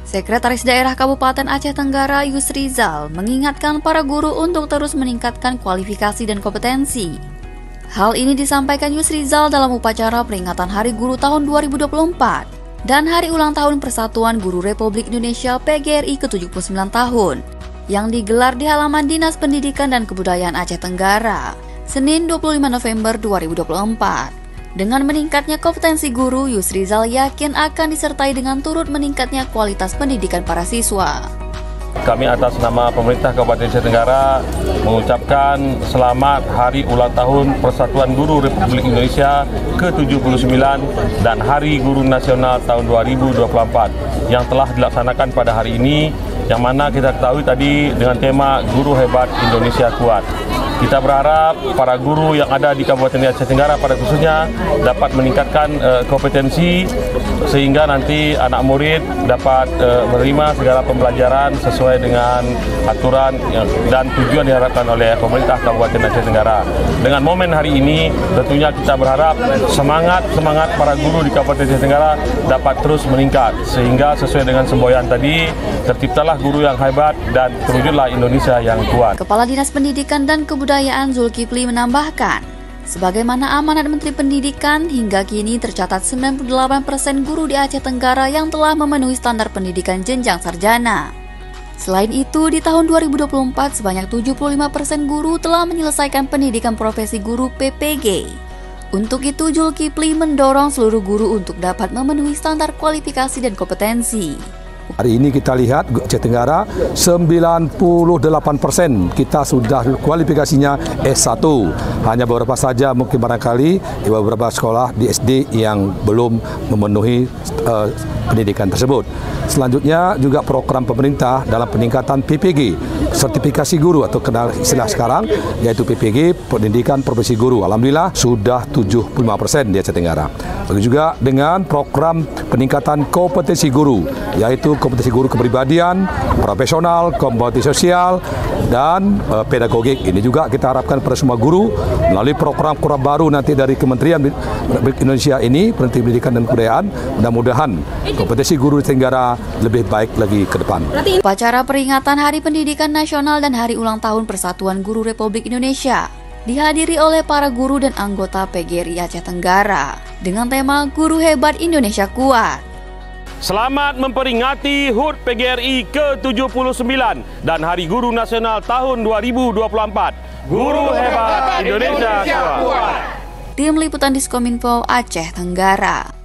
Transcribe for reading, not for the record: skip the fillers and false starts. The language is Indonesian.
Sekretaris Daerah Kabupaten Aceh Tenggara Yusrizal mengingatkan para guru untuk terus meningkatkan kualifikasi dan kompetensi. Hal ini disampaikan Yusrizal dalam upacara peringatan Hari Guru tahun 2024 dan Hari Ulang Tahun Persatuan Guru Republik Indonesia PGRI ke-79 tahun yang digelar di halaman Dinas Pendidikan dan Kebudayaan Aceh Tenggara, Senin 25 November 2024. Dengan meningkatnya kompetensi guru, Yusrizal yakin akan disertai dengan turut meningkatnya kualitas pendidikan para siswa. Kami atas nama pemerintah Kabupaten Aceh Tenggara mengucapkan selamat Hari Ulang Tahun Persatuan Guru Republik Indonesia ke-79 dan Hari Guru Nasional tahun 2024 yang telah dilaksanakan pada hari ini, yang mana kita ketahui tadi dengan tema Guru Hebat Indonesia Kuat. Kita berharap para guru yang ada di Kabupaten Aceh Tenggara pada khususnya dapat meningkatkan kompetensi sehingga nanti anak murid dapat menerima segala pembelajaran sesuai dengan aturan dan tujuan diharapkan oleh pemerintah Kabupaten Aceh Tenggara. Dengan momen hari ini tentunya kita berharap semangat para guru di Kabupaten Aceh Tenggara dapat terus meningkat sehingga sesuai dengan semboyan tadi terciptalah guru yang hebat dan terwujudlah Indonesia yang kuat. Kepala Dinas Pendidikan dan Kebudayaan Zulkifli menambahkan, sebagaimana amanat Menteri Pendidikan, hingga kini tercatat 98% guru di Aceh Tenggara yang telah memenuhi standar pendidikan jenjang sarjana. Selain itu, di tahun 2024 sebanyak 75% guru telah menyelesaikan pendidikan profesi guru PPG. Untuk itu, Zulkifli mendorong seluruh guru untuk dapat memenuhi standar kualifikasi dan kompetensi. Hari ini kita lihat Aceh Tenggara 98% kita sudah kualifikasinya S1. Hanya beberapa saja mungkin barangkali beberapa sekolah di SD yang belum memenuhi pendidikan tersebut. Selanjutnya juga program pemerintah dalam peningkatan PPG, sertifikasi guru atau kenal istilah sekarang yaitu PPG, pendidikan profesi guru. Alhamdulillah sudah 75% di Aceh Tenggara. Begitu juga dengan program peningkatan kompetensi guru, yaitu kompetensi guru kepribadian, profesional, kompetensi sosial, dan pedagogik. Ini juga kita harapkan pada semua guru melalui program-program baru nanti dari Kementerian Republik Indonesia ini, Menteri Pendidikan dan Kebudayaan, mudah-mudahan kompetensi guru di Tenggara lebih baik lagi ke depan. Upacara peringatan Hari Pendidikan Nasional dan Hari Ulang Tahun Persatuan Guru Republik Indonesia dihadiri oleh para guru dan anggota PGRI Aceh Tenggara dengan tema Guru Hebat Indonesia Kuat. Selamat memperingati HUT PGRI ke-79 dan Hari Guru Nasional tahun 2024. Guru Hebat Indonesia Kuat. Tim Liputan Diskominfo Aceh Tenggara.